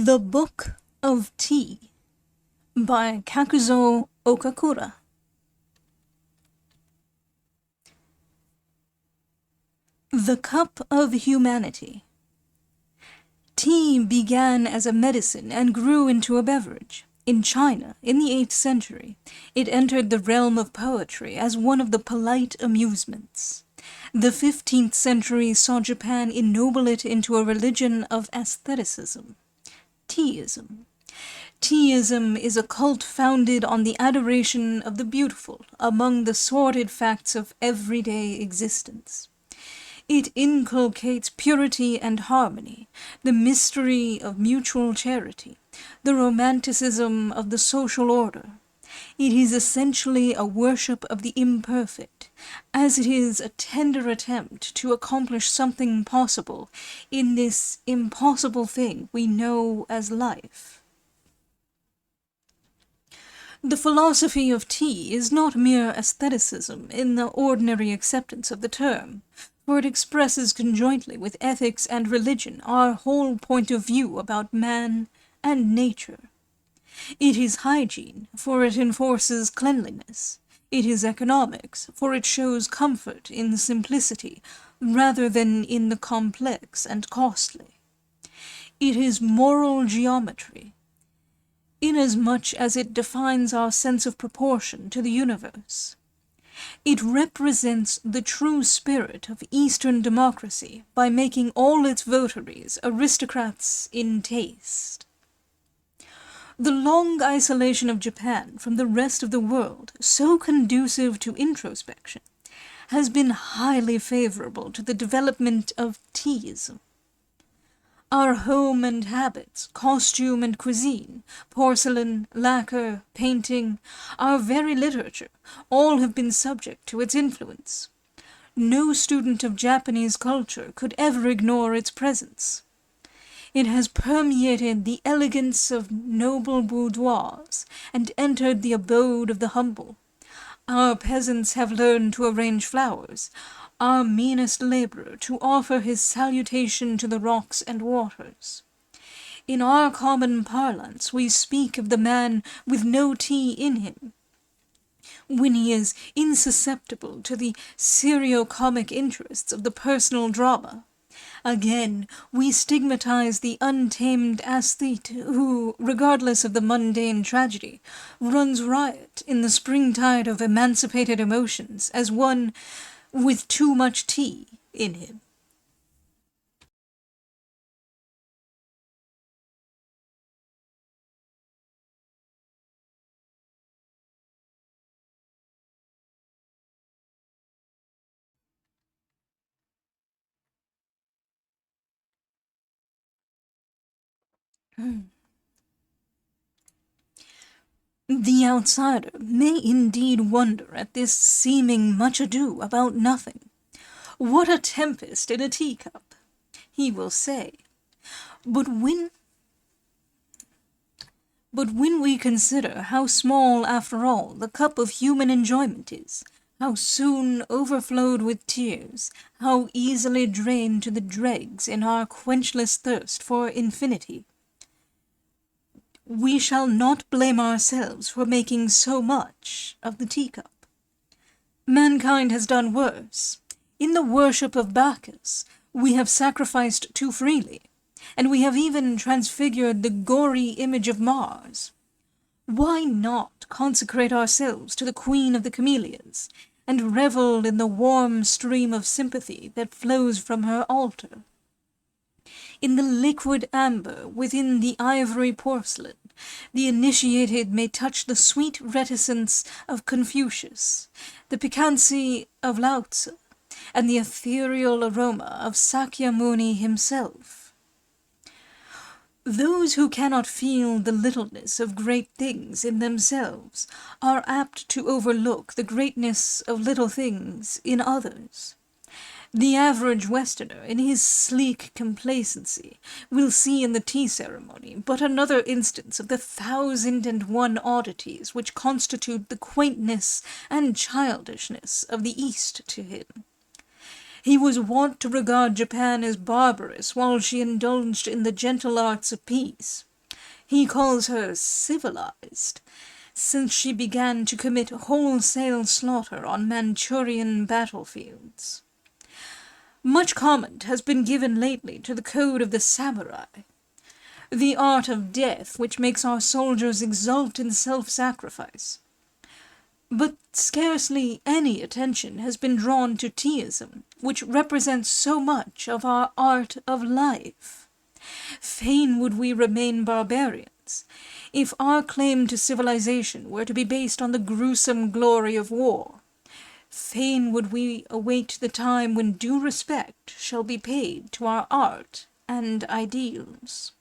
The Book of Tea by Kakuzo Okakura. The Cup of Humanity. Tea began as a medicine and grew into a beverage. In China, in the 8th century, it entered the realm of poetry as one of the polite amusements. The 15th century saw Japan ennoble it into a religion of aestheticism. Teaism. Teaism is a cult founded on the adoration of the beautiful among the sordid facts of everyday existence. It inculcates purity and harmony, the mystery of mutual charity, the romanticism of the social order. It is essentially a worship of the imperfect, as it is a tender attempt to accomplish something possible in this impossible thing we know as life. The philosophy of tea is not mere aestheticism in the ordinary acceptance of the term, for it expresses conjointly with ethics and religion our whole point of view about man and nature. It is hygiene, for it enforces cleanliness. It is economics, for it shows comfort in the simplicity rather than in the complex and costly. It is moral geometry, inasmuch as it defines our sense of proportion to the universe. It represents the true spirit of Eastern democracy by making all its votaries aristocrats in taste. The long isolation of Japan from the rest of the world, so conducive to introspection, has been highly favorable to the development of teaism. Our home and habits, costume and cuisine, porcelain, lacquer, painting, our very literature, all have been subject to its influence. No student of Japanese culture could ever ignore its presence. It has permeated the elegance of noble boudoirs and entered the abode of the humble. Our peasants have learned to arrange flowers, our meanest labourer to offer his salutation to the rocks and waters. In our common parlance we speak of the man with no tea in him, when he is insusceptible to the serio-comic interests of the personal drama. Again, we stigmatize the untamed aesthete who, regardless of the mundane tragedy, runs riot in the springtide of emancipated emotions as one with too much tea in him. The outsider may indeed wonder at this seeming much ado about nothing. What a tempest in a teacup, he will say. But when we consider how small, after all, the cup of human enjoyment is, how soon overflowed with tears, how easily drained to the dregs in our quenchless thirst for infinity, we shall not blame ourselves for making so much of the teacup. Mankind has done worse. In the worship of Bacchus, we have sacrificed too freely, and we have even transfigured the gory image of Mars. Why not consecrate ourselves to the Queen of the Camellias, and revel in the warm stream of sympathy that flows from her altar? In the liquid amber within the ivory porcelain, the initiated may touch the sweet reticence of Confucius, the piquancy of Lao Tzu, and the ethereal aroma of Sakyamuni himself. Those who cannot feel the littleness of great things in themselves are apt to overlook the greatness of little things in others. The average Westerner, in his sleek complacency, will see in the tea ceremony but another instance of the 1,001 oddities which constitute the quaintness and childishness of the East to him. He was wont to regard Japan as barbarous while she indulged in the gentle arts of peace. He calls her civilized, since she began to commit wholesale slaughter on Manchurian battlefields. Much comment has been given lately to the code of the samurai, the art of death which makes our soldiers exult in self-sacrifice. But scarcely any attention has been drawn to teaism, which represents so much of our art of life. Fain would we remain barbarians, if our claim to civilization were to be based on the gruesome glory of war. Fain would we await the time when due respect shall be paid to our art and ideals.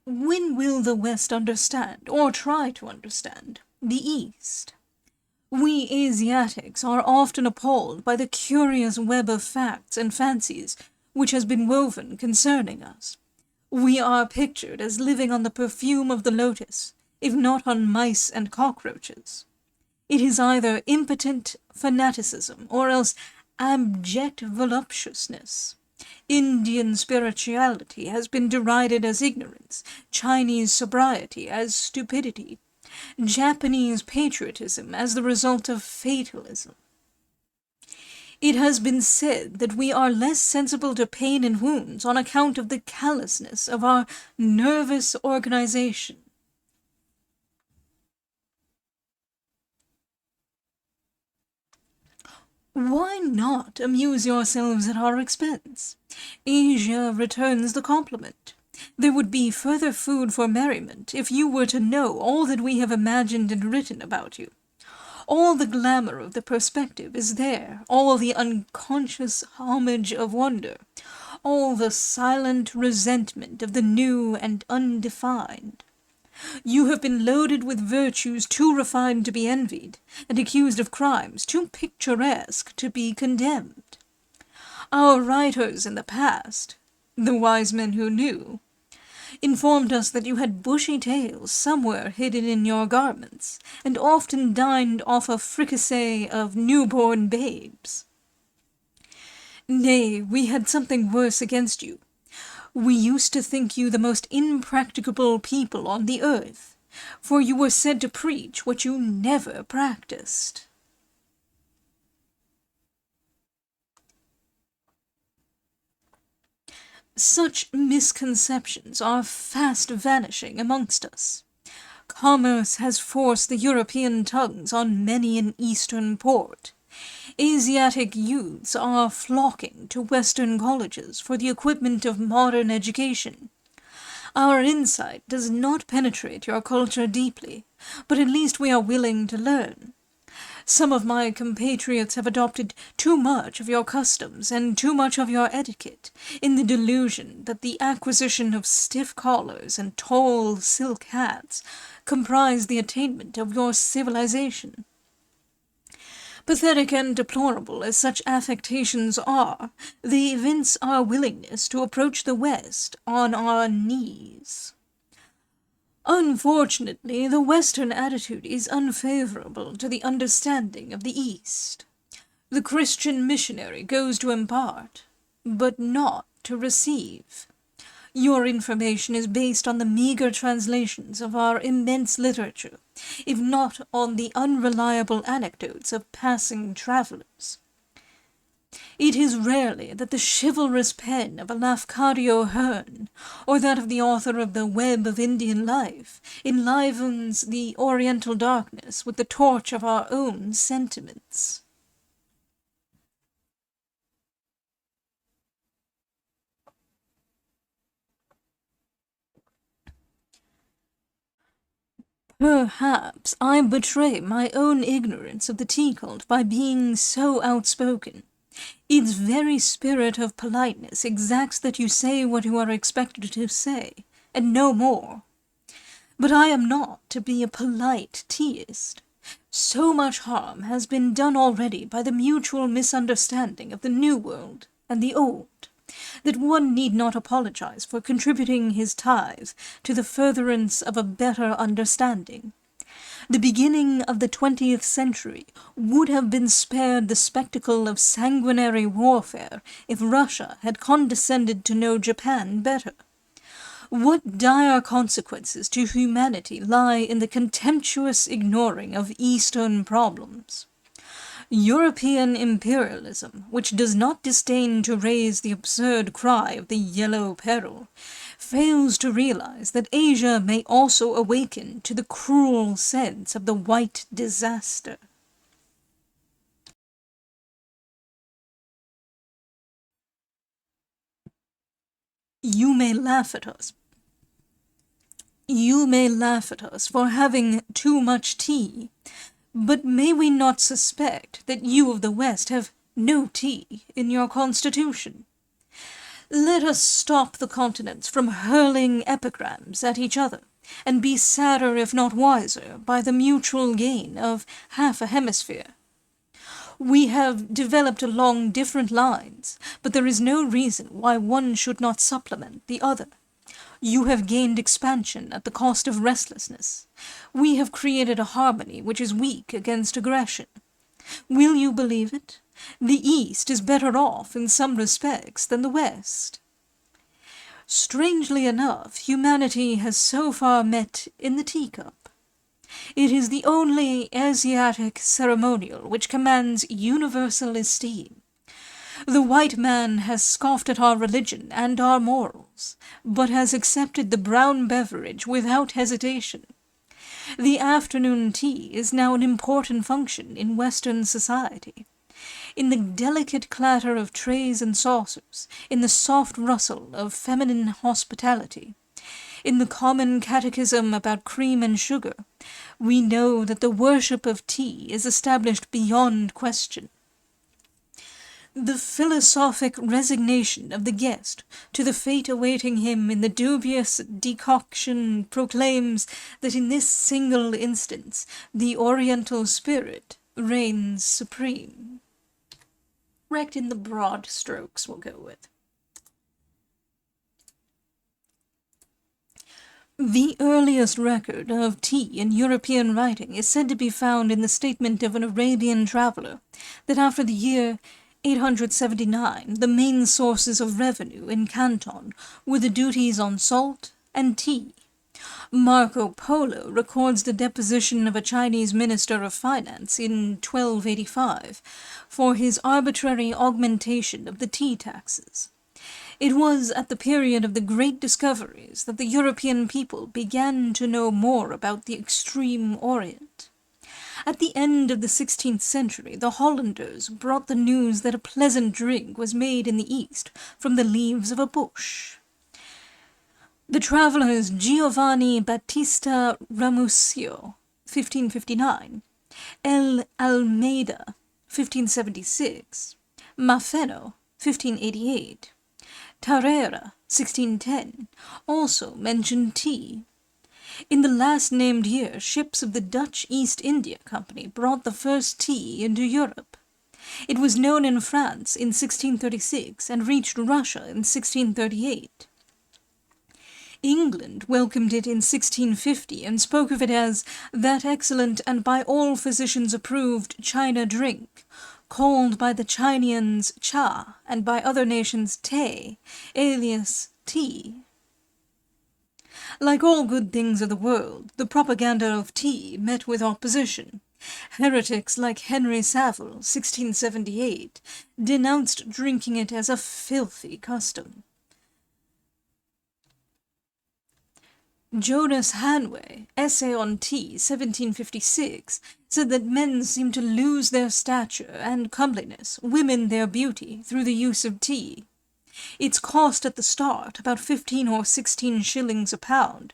When will the West understand, or try to understand, the East? We Asiatics are often appalled by the curious web of facts and fancies which has been woven concerning us. We are pictured as living on the perfume of the lotus, if not on mice and cockroaches. It is either impotent fanaticism or else abject voluptuousness. Indian spirituality has been derided as ignorance, Chinese sobriety as stupidity, Japanese patriotism as the result of fatalism. It has been said that we are less sensible to pain and wounds on account of the callousness of our nervous organization. Why not amuse yourselves at our expense? Asia returns the compliment. There would be further food for merriment if you were to know all that we have imagined and written about you. All the glamour of the perspective is there, all the unconscious homage of wonder, all the silent resentment of the new and undefined. You have been loaded with virtues too refined to be envied, and accused of crimes too picturesque to be condemned. Our writers in the past, the wise men who knew, informed us that you had bushy tails somewhere hidden in your garments, and often dined off a fricassee of newborn babes. Nay, we had something worse against you. We used to think you the most impracticable people on the earth, for you were said to preach what you never practiced. Such misconceptions are fast vanishing amongst us. Commerce has forced the European tongues on many an Eastern port. Asiatic youths are flocking to Western colleges for the equipment of modern education. Our insight does not penetrate your culture deeply, but at least we are willing to learn. Some of my compatriots have adopted too much of your customs and too much of your etiquette, in the delusion that the acquisition of stiff collars and tall silk hats comprise the attainment of your civilization. Pathetic and deplorable as such affectations are, they evince our willingness to approach the West on our knees. Unfortunately, the Western attitude is unfavorable to the understanding of the East. The Christian missionary goes to impart, but not to receive. Your information is based on the meager translations of our immense literature, if not on the unreliable anecdotes of passing travellers. It is rarely that the chivalrous pen of a Lafcadio Hearn, or that of the author of The Web of Indian Life, enlivens the Oriental darkness with the torch of our own sentiments. Perhaps I betray my own ignorance of the tea cult by being so outspoken. Its very spirit of politeness exacts that you say what you are expected to say, and no more. But I am not to be a polite teaist. So much harm has been done already by the mutual misunderstanding of the New World and the Old, that one need not apologize for contributing his tithe to the furtherance of a better understanding. The beginning of the 20th century would have been spared the spectacle of sanguinary warfare if Russia had condescended to know Japan better. What dire consequences to humanity lie in the contemptuous ignoring of Eastern problems? European imperialism, which does not disdain to raise the absurd cry of the Yellow Peril, fails to realize that Asia may also awaken to the cruel sense of the White Disaster. You may laugh at us. You may laugh at us for having too much tea, but may we not suspect that you of the West have no tea in your constitution? Let us stop the continents from hurling epigrams at each other, and be sadder if not wiser by the mutual gain of half a hemisphere. We have developed along different lines, but there is no reason why one should not supplement the other. You have gained expansion at the cost of restlessness. We have created a harmony which is weak against aggression. Will you believe it? The East is better off in some respects than the West. Strangely enough, humanity has so far met in the teacup. It is the only Asiatic ceremonial which commands universal esteem. The white man has scoffed at our religion and our morals, but has accepted the brown beverage without hesitation. The afternoon tea is now an important function in Western society. In the delicate clatter of trays and saucers, in the soft rustle of feminine hospitality, in the common catechism about cream and sugar, we know that the worship of tea is established beyond question. The philosophic resignation of the guest to the fate awaiting him in the dubious decoction proclaims that in this single instance the Oriental spirit reigns supreme. Wrecked in the broad strokes, we'll go with. The earliest record of tea in European writing is said to be found in the statement of an Arabian traveller that after the year 879, the main sources of revenue in Canton were the duties on salt and tea. Marco Polo records the deposition of a Chinese minister of finance in 1285 for his arbitrary augmentation of the tea taxes. It was at the period of the great discoveries that the European people began to know more about the extreme Orient. At the end of the 16th century, the Hollanders brought the news that a pleasant drink was made in the East from the leaves of a bush. The travellers Giovanni Battista Ramusio, 1559, El Almeida, 1576, Maffeno, 1588, Tarrera, 1610, also mentioned tea. In the last named year, ships of the Dutch East India Company brought the first tea into Europe. It was known in France in 1636 and reached Russia in 1638. England welcomed it in 1650 and spoke of it as that excellent and by all physicians approved China drink, called by the Chinians cha and by other nations te, alias tea. Like all good things of the world, the propaganda of tea met with opposition. Heretics like Henry Savile, 1678, denounced drinking it as a filthy custom. Jonas Hanway, Essay on Tea, 1756, said that men seem to lose their stature and comeliness, women their beauty, through the use of tea. Its cost at the start, about 15 or 16 shillings a pound,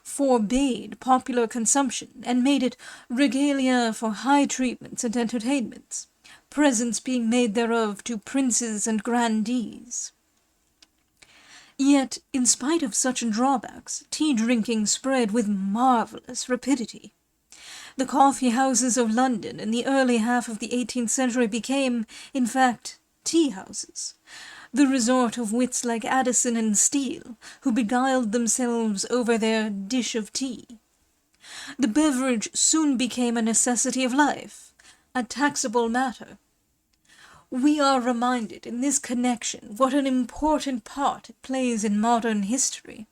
forbade popular consumption and made it regalia for high treatments and entertainments, presents being made thereof to princes and grandees. Yet, in spite of such drawbacks, tea-drinking spread with marvellous rapidity. The coffee-houses of London in the early half of the 18th century became, in fact, tea-houses, the resort of wits like Addison and Steele, who beguiled themselves over their dish of tea. The beverage soon became a necessity of life, a taxable matter. We are reminded in this connection what an important part it plays in modern history.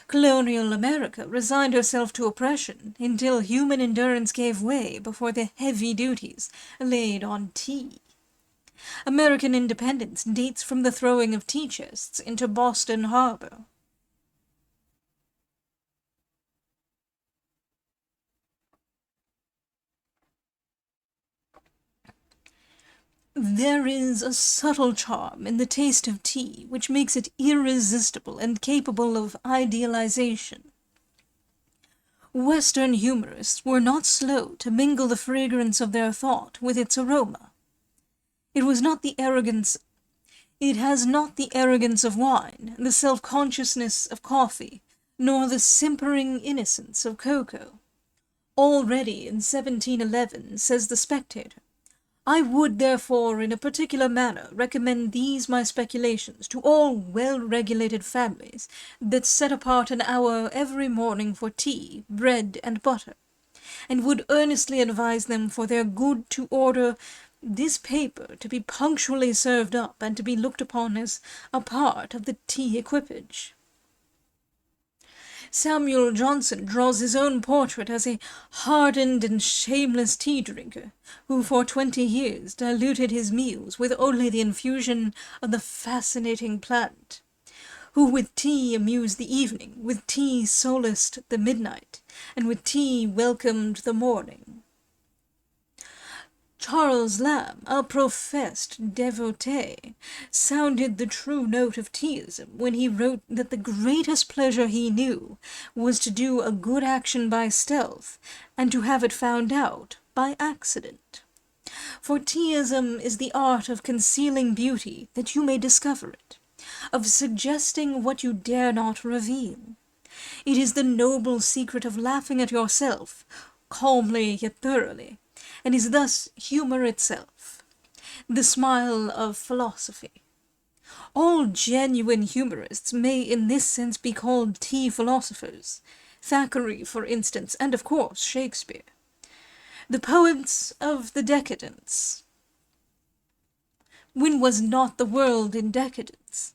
Colonial America resigned herself to oppression until human endurance gave way before the heavy duties laid on tea. American independence dates from the throwing of tea chests into Boston Harbor. There is a subtle charm in the taste of tea which makes it irresistible and capable of idealization. Western humorists were not slow to mingle the fragrance of their thought with its aroma. It has not the arrogance of wine, the self-consciousness of coffee, nor the simpering innocence of cocoa. Already in 1711, says the Spectator, I would therefore in a particular manner recommend these my speculations to all well-regulated families that set apart an hour every morning for tea, bread, and butter, and would earnestly advise them for their good to order this paper to be punctually served up and to be looked upon as a part of the tea equipage. Samuel Johnson draws his own portrait as a hardened and shameless tea-drinker, who for 20 years diluted his meals with only the infusion of the fascinating plant, who with tea amused the evening, with tea solaced the midnight, and with tea welcomed the morning. Charles Lamb, a professed devotee, sounded the true note of teaism when he wrote that the greatest pleasure he knew was to do a good action by stealth, and to have it found out by accident. For teaism is the art of concealing beauty that you may discover it, of suggesting what you dare not reveal. It is the noble secret of laughing at yourself, calmly yet thoroughly, and is thus humour itself, the smile of philosophy. All genuine humorists may in this sense be called tea philosophers, Thackeray, for instance, and of course Shakespeare. The poets of the decadence. When was not the world in decadence?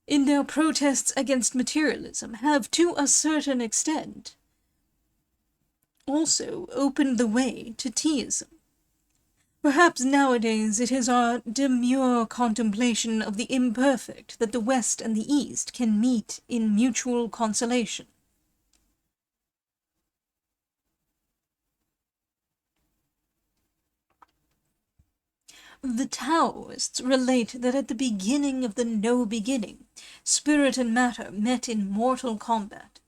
In their protests against materialism have, to a certain extent, also opened the way to teaism. Perhaps nowadays it is our demure contemplation of the imperfect that the West and the East can meet in mutual consolation. The Taoists relate that at the beginning of the no beginning, spirit and matter met in mortal combat.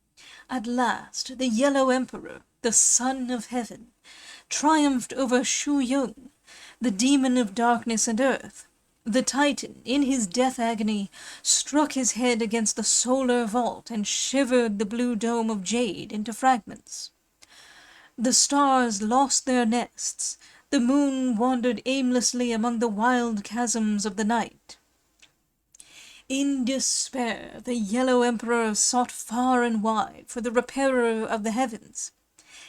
At last the Yellow Emperor, the Son of Heaven, triumphed over Shu Yung, the demon of darkness and earth. The Titan, in his death agony, struck his head against the solar vault and shivered the blue dome of jade into fragments. The stars lost their nests, the moon wandered aimlessly among the wild chasms of the night. In despair, the Yellow Emperor sought far and wide for the repairer of the heavens.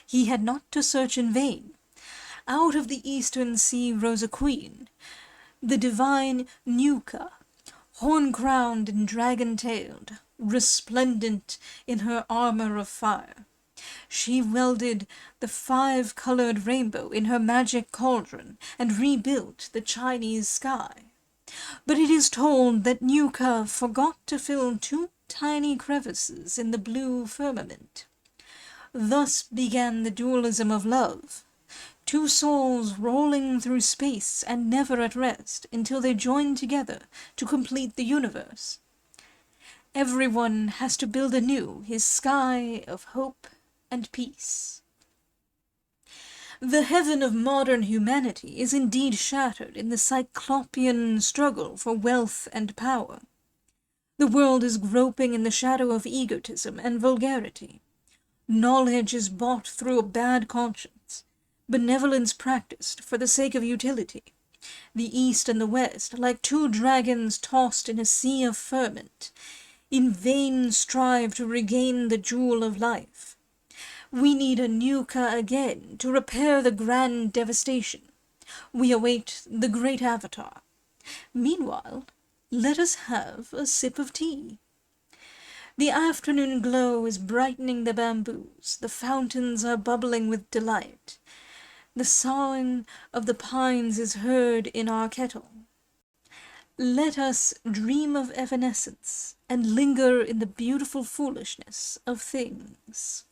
He had not to search in vain. Out of the eastern sea rose a queen, the divine Nuka, horn-crowned and dragon-tailed, resplendent in her armor of fire. She welded the 5-colored rainbow in her magic cauldron and rebuilt the Chinese sky. But it is told that Nuka forgot to fill 2 tiny crevices in the blue firmament. Thus began the dualism of love, 2 souls rolling through space and never at rest until they join together to complete the universe. Everyone has to build anew his sky of hope and peace. The heaven of modern humanity is indeed shattered in the cyclopean struggle for wealth and power. The world is groping in the shadow of egotism and vulgarity. Knowledge is bought through a bad conscience, benevolence practiced for the sake of utility. The East and the West, like 2 dragons tossed in a sea of ferment, in vain strive to regain the jewel of life. We need a Nuka again to repair the grand devastation. We await the great avatar. Meanwhile, let us have a sip of tea. The afternoon glow is brightening the bamboos, the fountains are bubbling with delight. The soughing of the pines is heard in our kettle. Let us dream of evanescence and linger in the beautiful foolishness of things.